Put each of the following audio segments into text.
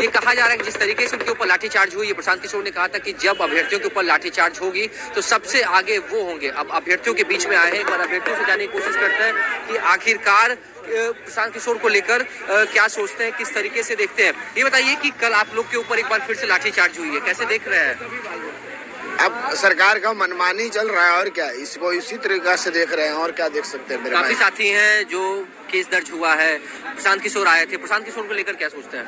ये कहा जा रहा है कि जिस तरीके से उनके ऊपर लाठीचार्ज हुई, प्रशांत किशोर ने कहा था कि जब अभ्यर्थियों के ऊपर लाठीचार्ज होगी तो सबसे आगे वो होंगे। अब अभ्यर्थियों के बीच में आए हैं, एक बार अभ्यर्थियों से जानने की कोशिश करते हैं कि आखिरकार प्रशांत किशोर को लेकर क्या सोचते हैं, किस तरीके से देखते हैं। ये बताइए कि कल आप लोग के ऊपर एक बार फिर से लाठीचार्ज हुई है, कैसे देख रहे हैं? अब सरकार का मनमानी चल रहा है और क्या, इसको इसी तरीका से देख रहे हैं और क्या देख सकते हैं। मेरे काफी साथी हैं जो केस दर्ज हुआ है, प्रशांत किशोर आए थे, प्रशांत किशोर को लेकर क्या सोचते हैं?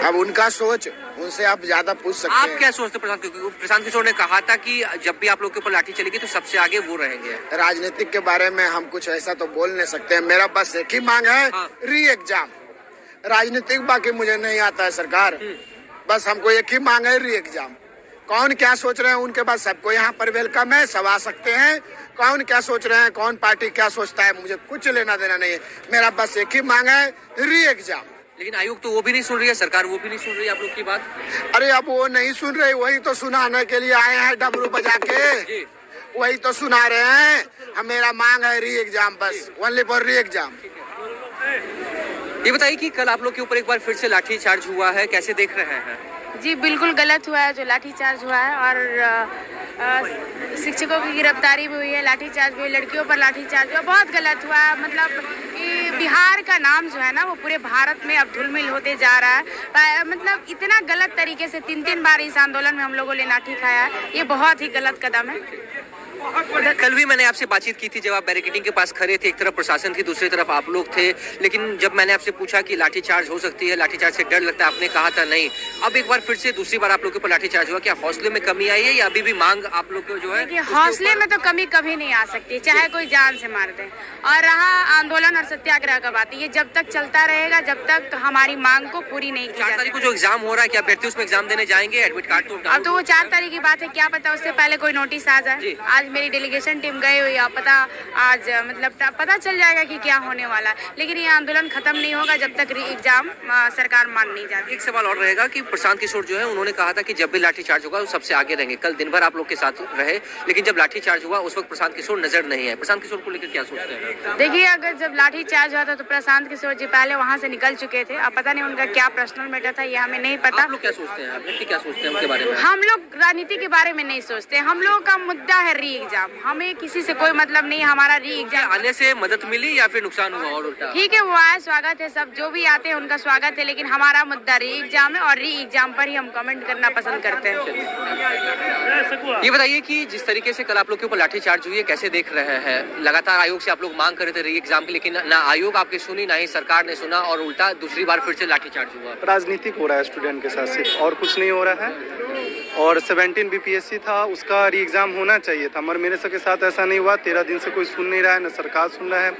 अब उनका सोच, उनसे आप ज्यादा पूछ सकते हैं। आप क्या सोचते हैं? प्रशांत किशोर ने कहा था कि जब भी आप लोग के ऊपर लाठी चलेगी तो सबसे आगे वो रहेंगे। राजनीतिक के बारे में हम कुछ ऐसा तो बोल नहीं सकते हैं। मेरा बस एक ही मांग है, री एग्जाम। राजनीतिक बाकी मुझे नहीं आता है सरकार, बस हमको एक ही मांग है, री एग्जाम। कौन क्या सोच रहे हैं उनके बाद सबको यहाँ पर वेलकम है, सब आ सकते हैं। कौन क्या सोच रहे हैं, कौन पार्टी क्या सोचता है, मुझे कुछ लेना देना नहीं है। मेरा बस एक ही मांग है, री एग्जाम। लेकिन आयोग तो वो भी नहीं सुन रही है, सरकार वो भी नहीं सुन रही है आप लोग की बात। अरे अब वो नहीं सुन रही, वही तो सुनाने के लिए आए हैं डमरू बजा के, वही तो सुना रहे हैं। हम मेरा मांग है री एग्जाम, बस ओनली फॉर री एग्जाम। ये बताइए कि कल आप लोग के ऊपर एक बार फिर से लाठीचार्ज हुआ है, कैसे देख रहे हैं? जी बिल्कुल गलत हुआ है जो लाठीचार्ज हुआ है, और शिक्षकों की गिरफ्तारी भी हुई है, लाठीचार्ज भी हुई, लड़कियों पर लाठीचार्ज हुआ, बहुत गलत हुआ है। मतलब कि बिहार का नाम जो है ना वो पूरे भारत में अब धूलमिल होते जा रहा है। मतलब इतना गलत तरीके से 3-3 बार इस आंदोलन में हम लोगों ने लाठी खाया है, ये बहुत ही गलत कदम है। कल भी मैंने आपसे बातचीत की थी जब आप बैरिकेडिंग के पास खड़े थे, एक तरफ प्रशासन थी, दूसरी तरफ आप लोग थे, लेकिन जब मैंने आपसे पूछा कि लाठीचार्ज हो सकती है, लाठीचार्ज से डर लगता है, आपने कहा था नहीं। अब एक बार फिर से दूसरी बार आप लोग के ऊपर लाठीचार्ज हुआ, क्या हौसले में कमी आई है या अभी भी मांग आप लोग को जो है? हौसले में तो कमी कभी नहीं आ सकती, चाहे कोई जान से मार दे। और रहा आंदोलन और सत्याग्रह का बात, ये जब तक चलता रहेगा, जब तक हमारी मांग को पूरी नहीं की 4 तारीख को जो एग्जाम हो रहा है, क्या अभ्यर्थी उसमें एग्जाम देने जाएंगे? एडमिट कार्ड तो अब तो वो 4 तारीख की बात है, क्या पता उससे पहले कोई नोटिस आ जाए। आज मेरी डेलीगेशन टीम गई हुई है, पता आज मतलब पता चल जाएगा कि क्या होने वाला है। लेकिन ये आंदोलन खत्म नहीं होगा जब तक एग्जाम सरकार मान नहीं जाती। एक सवाल और रहेगा कि प्रशांत किशोर जो है उन्होंने कहा था कि जब भी लाठीचार्ज होगा वो सबसे आगे रहेंगे। कल दिन भर आप लोग के साथ रहे, लेकिन जब लाठीचार्ज हुआ उस वक्त प्रशांत किशोर नजर नहीं है। प्रशांत किशोर को लेकर क्या सोचते हैं? देखिए, अगर जब लाठीचार्ज हुआ था तो प्रशांत किशोर जी पहले वहाँ से निकल चुके थे। अब पता नहीं उनका क्या पर्सनल मैटर था, ये हमें नहीं पता। आप लोग क्या सोचते हैं, आप क्या सोचते हैं उनके बारे में? हम लोग राजनीति के बारे में नहीं सोचते, हम लोगों का मुद्दा है री एग्जाम। हमें किसी से कोई मतलब नहीं, हमारा री एग्जाम आने से मदद मिली या फिर नुकसान हुआ और उल्टा? ठीक है, वो आए, स्वागत है, सब जो भी आते हैं उनका स्वागत है, लेकिन हमारा मुद्दा री एग्जाम है और री एग्जाम पर ही हम कमेंट करना पसंद करते हैं। ये बताइए कि जिस तरीके से कल आप लोग के ऊपर लाठीचार्ज हुई है, कैसे देख रहे हैं? लगातार आयोग से आप लोग मांग कर रहे थे री एग्जाम की, लेकिन ना आयोग आपकी सुनी, ना ही सरकार ने सुना, और उल्टा दूसरी बार फिर से लाठीचार्ज हुआ। राजनीतिक हो रहा है स्टूडेंट के साथ, सिर्फ और कुछ नहीं हो रहा है। और 17 बीपीएससी था, उसका री एग्जाम होना चाहिए था, मगर मेरे सबके साथ ऐसा नहीं हुआ। 13 दिन से कोई सुन नहीं रहा है, न सरकार सुन रहा है।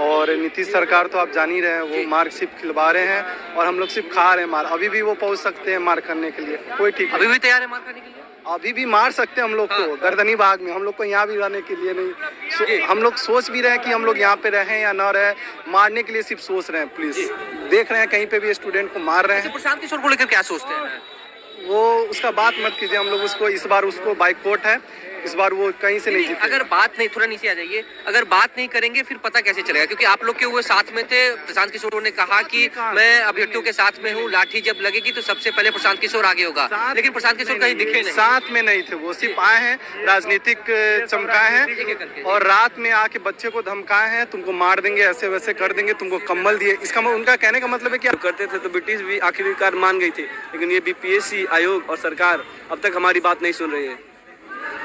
और नीतीश सरकार तो आप जान ही रहे हैं, वो मार्क सिर्फ खिलवा रहे हैं और हम लोग सिर्फ खा रहे हैं मार। अभी भी वो पहुंच सकते हैं मार करने के लिए, कोई ठीक अभी भी तैयार है मार करने के लिए? अभी भी मार सकते हैं हम लोग को, गर्दनी भाग में। हम लोग को यहाँ भी रहने के लिए नहीं, हम लोग सोच भी रहे हैं कि हम लोग यहाँ पे रहें या ना रहे, मारने के लिए सिर्फ सोच रहे हैं। प्लीज देख रहे हैं कहीं पे भी स्टूडेंट को मार रहे हैं। प्रशांत किशोर को लेकर क्या सोचते हैं? वो उसका बात मत कीजिए, हम लोग उसको इस बार उसको बाइकआउट है, इस बार वो कहीं से नहीं जीते। अगर बात नहीं, थोड़ा नीचे आ जाइए, अगर बात नहीं करेंगे फिर पता कैसे चलेगा? क्योंकि आप लोग के हुए साथ में थे, प्रशांत किशोर ने कहा कि मैं अभ्यर्थियों के साथ में हूँ, लाठी जब लगेगी तो सबसे पहले प्रशांत किशोर आगे होगा, लेकिन प्रशांत किशोर कहीं दिखे नहीं। साथ में नहीं थे, वो सिर्फ आए हैं, राजनीतिक चमकाए हैं और रात में आके बच्चे को धमकाए हैं, तुमको मार देंगे, ऐसे वैसे कर देंगे, तुमको कम्बल दिए। इसका उनका कहने का मतलब है कि करते थे तो ब्रिटिश भी आखिरकार मान गई थी, लेकिन ये बीपीएससी आयोग और सरकार अब तक हमारी बात नहीं सुन रही है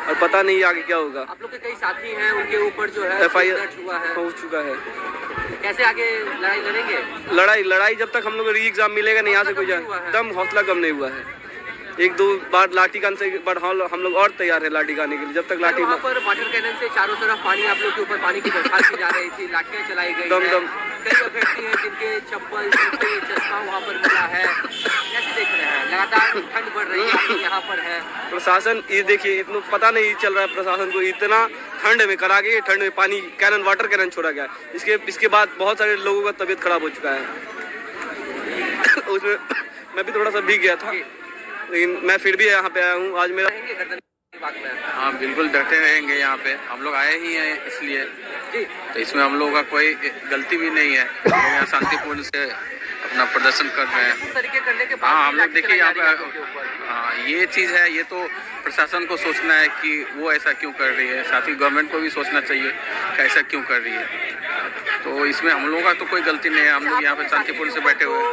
और पता नहीं आगे क्या होगा। आप लोग के कई साथी हैं, उनके ऊपर जो है FIR हुआ है, हो चुका है। कैसे आगे लड़ाई लड़ेंगे? लड़ाई जब तक हम लोग री एग्जाम मिलेगा नहीं, यहाँ से कोई दम हौसला कम नहीं हुआ है। 1-2 बार लाठी खाने से बट हम लोग और तैयार है लाठी खाने के लिए, जब तक लाठी। वहाँ पर वाटर कैनन से चारों तरफ पानी, आप लोग के ऊपर पानी की बरसात की जा रही थी, लाठियाँ चलाई गई हैं। कई अभ्यर्थी हैं जिनके चप्पल, जूते, चश्मा वहाँ पर मिला है, कैसे देख रहे हैं? लगातार ठंड बढ़ रही है, यहाँ पर है प्रशासन। ये देखिए, इतना पता नहीं चल रहा है प्रशासन को, इतना ठंड में करा के ठंड में पानी कैनन, वाटर कैनन छोड़ा गया। इसके बाद बहुत सारे लोगों का तबीयत खराब हो चुका है। उसमें मैं भी थोड़ा सा भीग गया था, लेकिन मैं फिर भी यहाँ पे आया हूँ। आज मेरा हाँ बिल्कुल डटे रहेंगे, यहाँ पे हम लोग आए ही हैं इसलिए, तो इसमें हम लोगों का कोई गलती भी नहीं है। यहाँ शांतिपूर्ण से अपना प्रदर्शन कर रहे हैं। तरीके करने के हाँ हम लोग देखिए यहाँ पे हाँ ये चीज़ है, ये तो प्रशासन को सोचना है कि वो ऐसा क्यों कर रही है, साथ ही गवर्नमेंट को भी सोचना चाहिए कि ऐसा क्यों कर रही है। तो इसमें हम लोगों का तो कोई गलती नहीं है, हम लोग यहाँ पे शांतिपूर्ण से बैठे हुए हैं।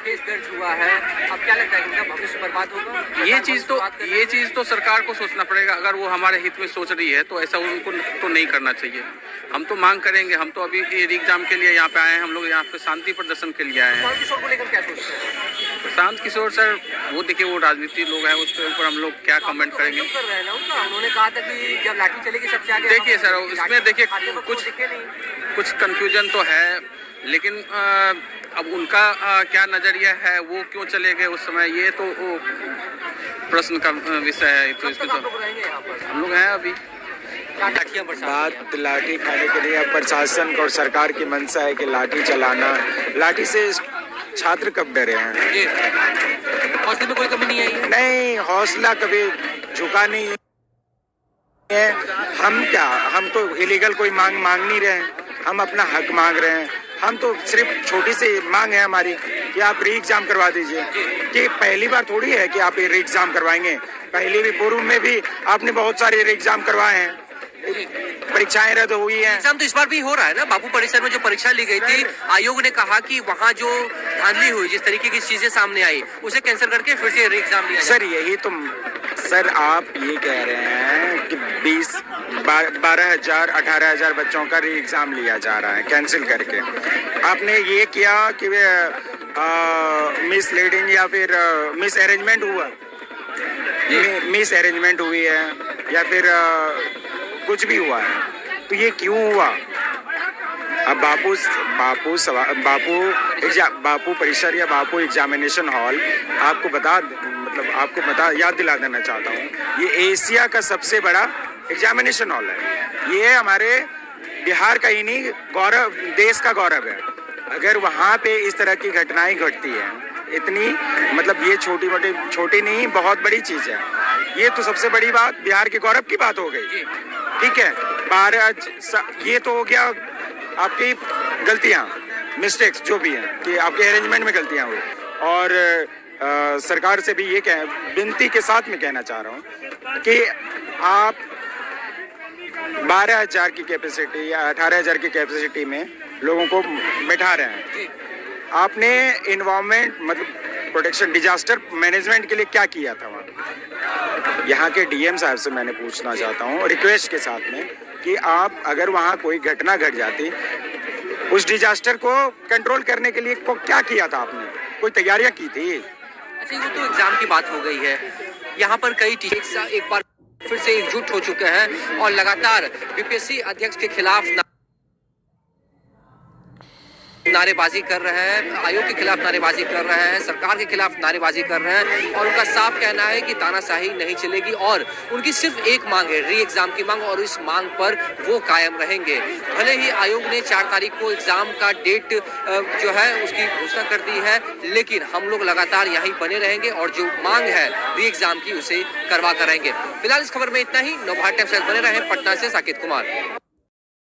केस दर्ज हुआ है, अब क्या लगता है इनका भविष्य बर्बाद होगा? ये चीज़ तो सरकार को सोचना पड़ेगा। अगर वो हमारे हित में सोच रही है तो ऐसा उनको तो नहीं करना चाहिए। हम तो मांग करेंगे, हम तो अभी एग्जाम के लिए यहाँ पे आए हैं, हम लोग यहाँ पे शांति प्रदर्शन के लिए आए हैं। प्रशांत किशोर को लेकर क्या सोचते हैं? प्रशांत किशोर सर वो देखिए वो राजनीति लोग हैं, उसके ऊपर हम लोग क्या कमेंट करेंगे। कर रहे हैं ना उनका, उन्होंने कहा था कि जब लाठी चलेगी सबसे आगे। देखिए सर उसमें देखिए कुछ कंफ्यूजन तो है, लेकिन अब उनका क्या नजरिया है, वो क्यों चले गए उस समय, ये तो वो प्रश्न का विषय है। तो इसमें तो हम लोग हैं अभी। बात लाठी खाने के लिए प्रशासन और सरकार की मंशा है कि लाठी चलाना, लाठी से छात्र कब डरे हैं? हौसले में कोई कमी नहीं आई है? नहीं, हौसला कभी झुका नहीं है। हम तो इलीगल कोई मांग नहीं रहे हैं, हम अपना हक मांग रहे हैं। हम तो सिर्फ छोटी सी मांग है हमारी कि आप री एग्जाम करवा दीजिए। कि पहली बार थोड़ी है कि आप री एग्जाम करवाएंगे, पहले भी पूर्व में भी आपने बहुत सारे री एग्जाम करवाए हैं, परीक्षाएं रद्द हुई हैं। एग्जाम तो इस बार भी हो रहा है ना। बापू परिसर में जो परीक्षा ली गई थी, आयोग ने कहा कि वहाँ जो धांधली हुई, जिस तरीके की चीजें सामने आई, उसे कैंसिल करके फिर से री एग्जाम लिया। सर यही तो सर आप ये कह रहे हैं कि 12,000 18,000 बच्चों का री एग्जाम लिया जा रहा है कैंसिल करके। आपने ये किया कि मिस लीडिंग या फिर मिस अरेंजमेंट हुआ, मिस अरेंजमेंट हुई है या फिर कुछ भी हुआ है, तो ये क्यों हुआ? अब बापू परिसर या बापू एग्जामिनेशन हॉल आपको याद दिला देना चाहता हूँ, ये एशिया का सबसे बड़ा एग्जामिनेशन हॉल है। ये हमारे बिहार का ही नहीं, देश का गौरव है। अगर वहाँ पे इस तरह की घटनाएं घटती है, इतनी ये छोटी नहीं, बहुत बड़ी चीज है। ये तो सबसे बड़ी बात, बिहार के गौरव की बात हो गई। ठीक है, ये तो हो गया आपकी गलतियां, मिस्टेक्स जो भी हैं कि आपके अरेंजमेंट में गलतियां हुई। और सरकार से भी ये विनती के साथ में कहना चाह रहा हूं कि आप 12,000 की कैपेसिटी या 18,000 की कैपेसिटी में लोगों को बैठा रहे हैं। आपने एनवायरमेंट प्रोटेक्शन, डिजास्टर मैनेजमेंट के लिए क्या किया था वहाँ? यहाँ के डीएम साहब से मैंने पूछना चाहता हूँ रिक्वेस्ट के साथ में कि आप अगर वहाँ कोई घटना घट जाती, उस डिजास्टर को कंट्रोल करने के लिए क्या किया था आपने? कोई तैयारियां की थी? अच्छा, ये तो एग्जाम की बात हो गई है। यहाँ पर कई टीचर एक बार फिर से एकजुट हो चुके हैं और लगातार बीपीएससी अध्यक्ष के खिलाफ नारेबाजी कर रहे हैं, आयोग के खिलाफ नारेबाजी कर रहे हैं, सरकार के खिलाफ नारेबाजी कर रहे हैं। और उनका साफ कहना है कि तानाशाही नहीं चलेगी और उनकी सिर्फ एक मांग है, री एग्जाम की मांग, और इस मांग पर वो कायम रहेंगे। भले ही आयोग ने 4 तारीख को एग्जाम का डेट जो है उसकी घोषणा कर दी है, लेकिन हम लोग लगातार यहीं बने रहेंगे और जो मांग है री एग्जाम की उसे करवा करेंगे। फिलहाल इस खबर में इतना ही। नवभारत टाइम्स बने रहे। पटना से साकेत कुमार।